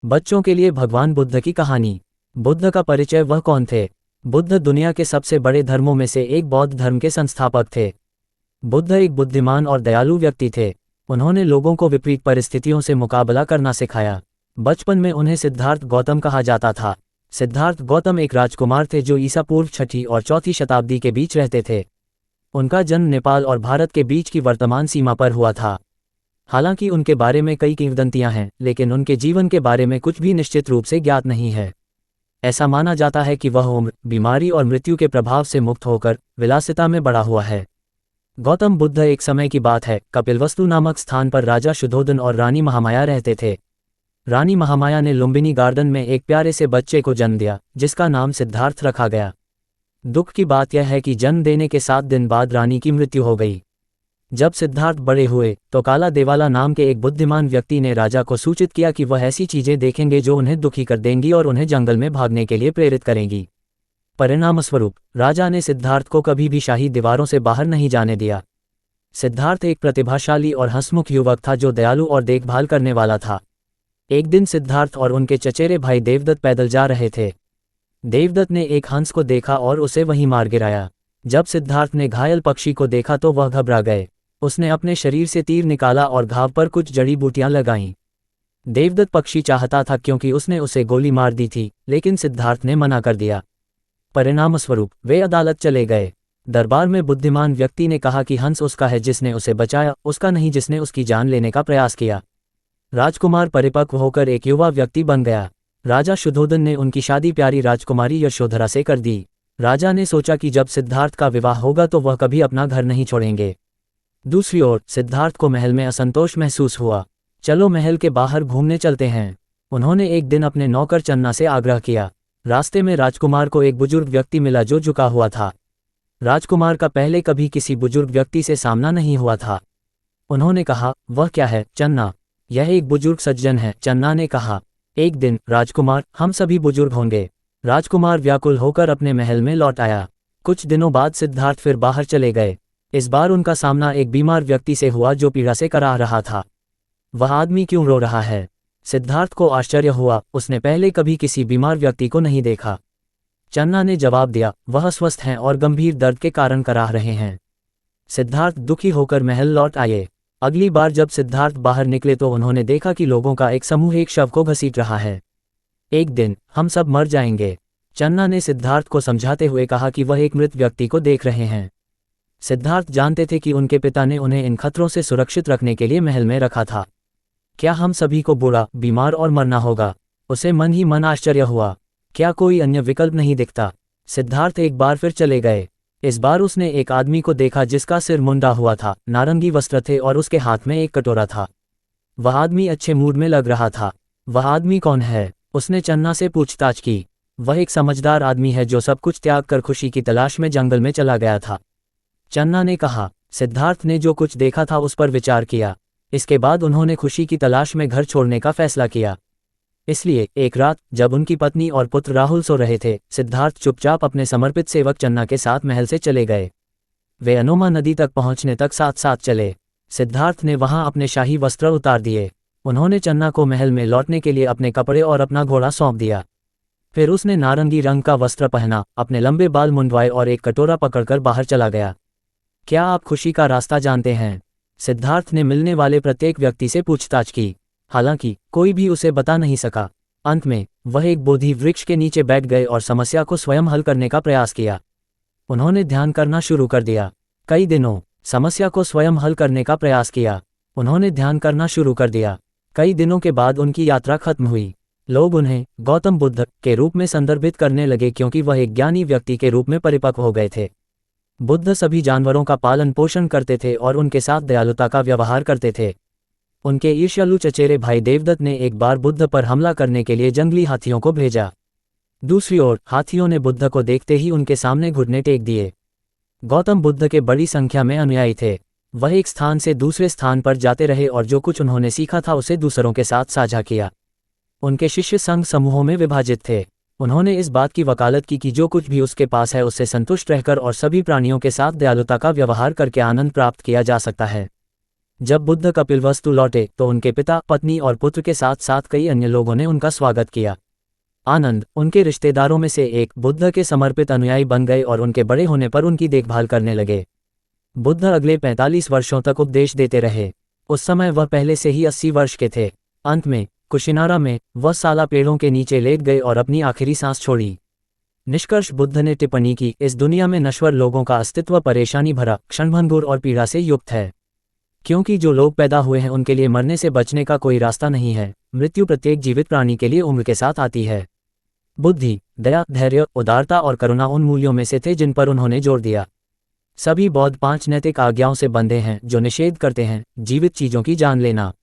बच्चों के लिए भगवान बुद्ध की कहानी। बुद्ध का परिचय। वह कौन थे? बुद्ध दुनिया के सबसे बड़े धर्मों में से एक बौद्ध धर्म के संस्थापक थे। बुद्ध एक बुद्धिमान और दयालु व्यक्ति थे। उन्होंने लोगों को विपरीत परिस्थितियों से मुकाबला करना सिखाया। बचपन में उन्हें सिद्धार्थ गौतम कहा जाता था। सिद्धार्थ गौतम एक राजकुमार थे जो ईसा पूर्व 6वीं और 4वीं शताब्दी के बीच रहते थे। उनका जन्म नेपाल और भारत के बीच की वर्तमान सीमा पर हुआ था। हालांकि उनके बारे में कई किंवदंतियां हैं, लेकिन उनके जीवन के बारे में कुछ भी निश्चित रूप से ज्ञात नहीं है। ऐसा माना जाता है कि वह उम्र, बीमारी और मृत्यु के प्रभाव से मुक्त होकर विलासिता में बड़ा हुआ है। गौतम बुद्ध एक समय की बात है, कपिलवस्तु नामक स्थान पर राजा शुद्धोधन और रानी महामाया रहते थे। रानी महामाया ने लुम्बिनी गार्डन में एक प्यारे से बच्चे को जन्म दिया, जिसका नाम सिद्धार्थ रखा गया। दुख की बात यह है कि जन्म देने के 7 दिन बाद रानी की मृत्यु हो गई। जब सिद्धार्थ बड़े हुए तो काला देवाला नाम के एक बुद्धिमान व्यक्ति ने राजा को सूचित किया कि वह ऐसी चीजें देखेंगे जो उन्हें दुखी कर देंगी और उन्हें जंगल में भागने के लिए प्रेरित करेंगी। परिणामस्वरूप राजा ने सिद्धार्थ को कभी भी शाही दीवारों से बाहर नहीं जाने दिया। सिद्धार्थ एक प्रतिभाशाली और हंसमुख युवक था जो दयालु और देखभाल करने वाला था। एक दिन सिद्धार्थ और उनके चचेरे भाई देवदत्त पैदल जा रहे थे। देवदत्त ने एक हंस को देखा और उसे वहीं मार गिराया। जब सिद्धार्थ ने घायल पक्षी को देखा तो वह घबरा गए। उसने अपने शरीर से तीर निकाला और घाव पर कुछ जड़ी बूटियां लगाईं। देवदत्त पक्षी चाहता था क्योंकि उसने उसे गोली मार दी थी, लेकिन सिद्धार्थ ने मना कर दिया। परिणामस्वरूप वे अदालत चले गए। दरबार में बुद्धिमान व्यक्ति ने कहा कि हंस उसका है जिसने उसे बचाया, उसका नहीं जिसने उसकी जान लेने का प्रयास किया। राजकुमार परिपक्व होकर एक युवा व्यक्ति बन गया। राजा शुद्धोधन ने उनकी शादी प्यारी राजकुमारी यशोधरा से कर दी। राजा ने सोचा कि जब सिद्धार्थ का विवाह होगा तो वह कभी अपना घर नहीं छोड़ेंगे। दूसरी ओर सिद्धार्थ को महल में असंतोष महसूस हुआ। चलो महल के बाहर घूमने चलते हैं। उन्होंने एक दिन अपने नौकर चन्ना से आग्रह किया। रास्ते में राजकुमार को एक बुजुर्ग व्यक्ति मिला जो झुका हुआ था। राजकुमार का पहले कभी किसी बुजुर्ग व्यक्ति से सामना नहीं हुआ था। उन्होंने कहा, वह क्या है चन्ना? यह एक बुजुर्ग सज्जन है, चन्ना ने कहा। एक दिन राजकुमार, हम सभी बुजुर्ग होंगे। राजकुमार व्याकुल होकर अपने महल में लौट आया। कुछ दिनों बाद सिद्धार्थ फिर बाहर चले गए। इस बार उनका सामना एक बीमार व्यक्ति से हुआ जो पीड़ा से कराह रहा था। वह आदमी क्यों रो रहा है? सिद्धार्थ को आश्चर्य हुआ, उसने पहले कभी किसी बीमार व्यक्ति को नहीं देखा। चन्ना ने जवाब दिया, वह अस्वस्थ हैं और गंभीर दर्द के कारण कराह रहे हैं। सिद्धार्थ दुखी होकर महल लौट आए। अगली बार जब सिद्धार्थ बाहर निकले तो उन्होंने देखा कि लोगों का एक समूह एक शव को घसीट रहा है। एक दिन हम सब मर जाएंगे, चन्ना ने सिद्धार्थ को समझाते हुए कहा कि वह एक मृत व्यक्ति को देख रहे हैं। सिद्धार्थ जानते थे कि उनके पिता ने उन्हें इन खतरों से सुरक्षित रखने के लिए महल में रखा था। क्या हम सभी को बूढ़ा, बीमार और मरना होगा? उसे मन ही मन आश्चर्य हुआ। क्या कोई अन्य विकल्प नहीं दिखता? सिद्धार्थ एक बार फिर चले गए। इस बार उसने एक आदमी को देखा जिसका सिर मुंडा हुआ था, नारंगी वस्त्र थे और उसके हाथ में एक कटोरा था। वह आदमी अच्छे मूड में लग रहा था। वह आदमी कौन है? उसने चन्ना से पूछताछ की। वह एक समझदार आदमी है जो सब कुछ त्याग कर खुशी की तलाश में जंगल में चला गया था, चन्ना ने कहा। सिद्धार्थ ने जो कुछ देखा था उस पर विचार किया। इसके बाद उन्होंने खुशी की तलाश में घर छोड़ने का फैसला किया। इसलिए एक रात जब उनकी पत्नी और पुत्र राहुल सो रहे थे, सिद्धार्थ चुपचाप अपने समर्पित सेवक चन्ना के साथ महल से चले गए। वे अनोमा नदी तक पहुंचने तक साथ साथ चले। सिद्धार्थ ने वहां अपने शाही वस्त्र उतार दिए। उन्होंने चन्ना को महल में लौटने के लिए अपने कपड़े और अपना घोड़ा सौंप दिया। फिर उसने नारंगी रंग का वस्त्र पहना, अपने लंबे बाल मुंडवाए और एक कटोरा पकड़कर बाहर चला गया। क्या आप खुशी का रास्ता जानते हैं? सिद्धार्थ ने मिलने वाले प्रत्येक व्यक्ति से पूछताछ की। हालांकि कोई भी उसे बता नहीं सका। अंत में वह एक बोधि वृक्ष के नीचे बैठ गए और समस्या को स्वयं हल करने का प्रयास किया। उन्होंने ध्यान करना शुरू कर दिया। कई दिनों समस्या को स्वयं हल करने का प्रयास किया। उन्होंने ध्यान करना शुरू कर दिया। कई दिनों के बाद उनकी यात्रा खत्म हुई। लोग उन्हें गौतम बुद्ध के रूप में संदर्भित करने लगे क्योंकि वह एक ज्ञानी व्यक्ति के रूप में परिपक्व हो गए थे। बुद्ध सभी जानवरों का पालन पोषण करते थे और उनके साथ दयालुता का व्यवहार करते थे। उनके ईर्ष्यालु चचेरे भाई देवदत्त ने एक बार बुद्ध पर हमला करने के लिए जंगली हाथियों को भेजा। दूसरी ओर हाथियों ने बुद्ध को देखते ही उनके सामने घुटने टेक दिए। गौतम बुद्ध के बड़ी संख्या में अनुयायी थे। वह एक स्थान से दूसरे स्थान पर जाते रहे और जो कुछ उन्होंने सीखा था उसे दूसरों के साथ साझा किया। उनके शिष्य संघ समूहों में विभाजित थे। उन्होंने इस बात की वकालत की कि जो कुछ भी उसके पास है उससे संतुष्ट रहकर और सभी प्राणियों के साथ दयालुता का व्यवहार करके आनंद प्राप्त किया जा सकता है। जब बुद्ध कपिलवस्तु लौटे तो उनके पिता, पत्नी और पुत्र के साथ साथ कई अन्य लोगों ने उनका स्वागत किया। आनंद, उनके रिश्तेदारों में से एक, बुद्ध के समर्पित अनुयायी बन गए और उनके बड़े होने पर उनकी देखभाल करने लगे। बुद्ध अगले 45 वर्षों तक उपदेश देते रहे। उस समय वह पहले से ही 80 वर्ष के थे। अंत में कुशिनारा में वह साला पेड़ों के नीचे लेट गए और अपनी आखिरी सांस छोड़ी। निष्कर्ष, बुद्ध ने टिप्पणी की, इस दुनिया में नश्वर लोगों का अस्तित्व परेशानी भरा, क्षणभंगुर और पीड़ा से युक्त है। क्योंकि जो लोग पैदा हुए हैं उनके लिए मरने से बचने का कोई रास्ता नहीं है। मृत्यु प्रत्येक जीवित प्राणी के लिए उम्र के साथ आती है। बुद्धि, दया, धैर्य, उदारता और करुणा उन मूल्यों में से थे जिन पर उन्होंने जोर दिया। सभी बौद्ध 5 नैतिक आज्ञाओं से बंधे हैं जो निषेध करते हैं जीवित चीजों की जान लेना,